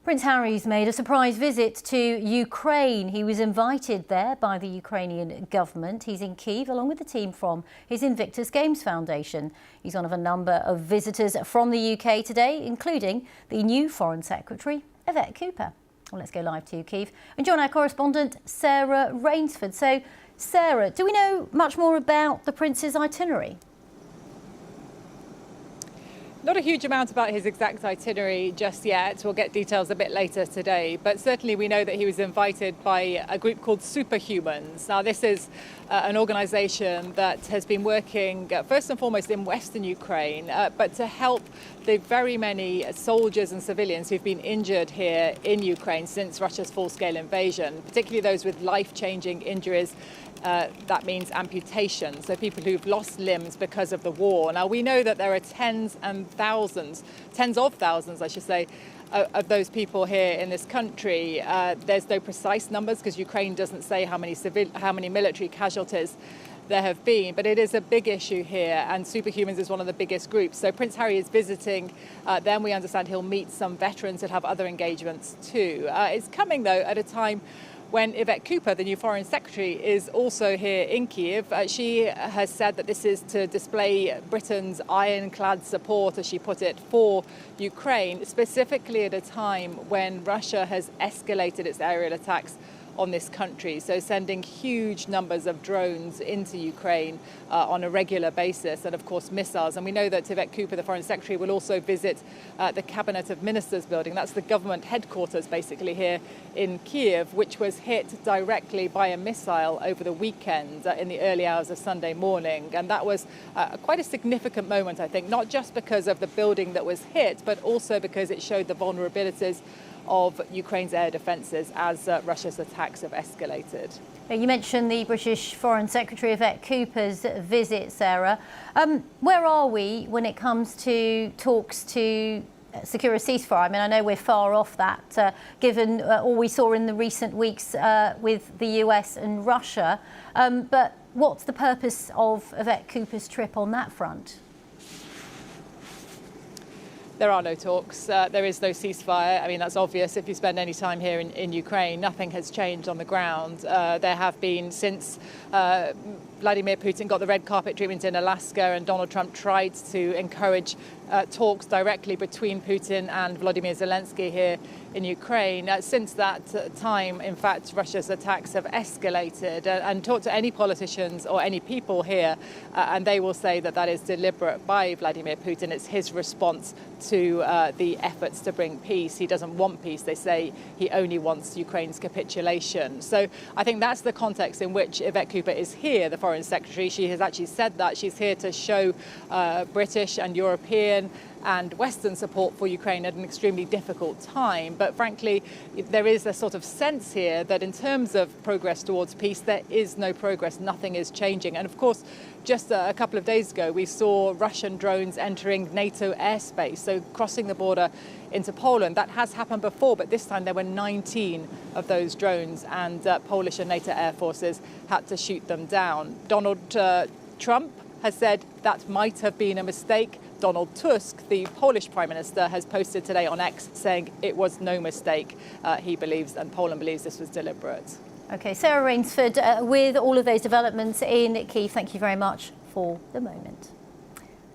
Prince Harry's made a surprise visit to Ukraine. He was invited there by the Ukrainian government. He's in Kyiv along with the team from his Invictus Games Foundation. He's one of a number of visitors from the UK today, including the new Foreign Secretary, Yvette Cooper. Well, let's go live to Kyiv and join our correspondent, Sarah Rainsford. So, Sarah, do we know much more about the Prince's itinerary? Not a huge amount about his exact itinerary just yet. We'll get details a bit later today. But certainly we know that he was invited by a group called Superhumans. Now, this is an organisation that has been working first and foremost in Western Ukraine, but to help the very many soldiers and civilians who've been injured here in Ukraine since Russia's full-scale invasion, particularly those with life-changing injuries. That means amputation, so people who've lost limbs because of the war. Now, we know that there are tens of thousands, I should say, of those people here in this country. There's no precise numbers because Ukraine doesn't say how many military casualties there have been, but it is a big issue here, and Superhumans is one of the biggest groups. So Prince Harry is visiting them. We understand he'll meet some veterans that have other engagements too. It's coming, though, at a time when Yvette Cooper, the new Foreign Secretary, is also here in Kyiv. She has said that this is to display Britain's ironclad support, as she put it, for Ukraine, specifically at a time when Russia has escalated its aerial attacks on this country, so sending huge numbers of drones into Ukraine on a regular basis, and of course missiles. And we know that Yvette Cooper, the Foreign Secretary, will also visit the Cabinet of Ministers building. That's the government headquarters basically here in Kyiv, which was hit directly by a missile over the weekend in the early hours of Sunday morning. And that was quite a significant moment, I think, not just because of the building that was hit, but also because it showed the vulnerabilities of Ukraine's air defences as Russia's attacks have escalated. You mentioned the British Foreign Secretary Yvette Cooper's visit, Sarah. Where are we when it comes to talks to secure a ceasefire? I mean, I know we're far off that, given all we saw in the recent weeks with the US and Russia. But what's the purpose of Yvette Cooper's trip on that front? There are no talks. There is no ceasefire. I mean, that's obvious if you spend any time here in Ukraine. Nothing has changed on the ground. There have been, since Vladimir Putin got the red carpet treatment in Alaska and Donald Trump tried to encourage talks directly between Putin and Volodymyr Zelensky here in Ukraine. Since that time, in fact, Russia's attacks have escalated. And talk to any politicians or any people here, and they will say that that is deliberate by Vladimir Putin. It's his response to the efforts to bring peace. He doesn't want peace. They say he only wants Ukraine's capitulation. So I think that's the context in which Yvette Cooper is here, the Foreign Secretary. She has actually said that she's here to show British and European and Western support for Ukraine at an extremely difficult time. But frankly, there is a sort of sense here that in terms of progress towards peace, there is no progress. Nothing is changing. And of course, just a couple of days ago, we saw Russian drones entering NATO airspace, so crossing the border into Poland. That has happened before, but this time there were 19 of those drones, and Polish and NATO air forces had to shoot them down. Donald Trump has said that might have been a mistake. Donald Tusk, the Polish Prime Minister, has posted today on X saying it was no mistake. He believes, and Poland believes, this was deliberate. OK, Sarah Rainsford, with all of those developments in Kyiv, thank you very much for the moment.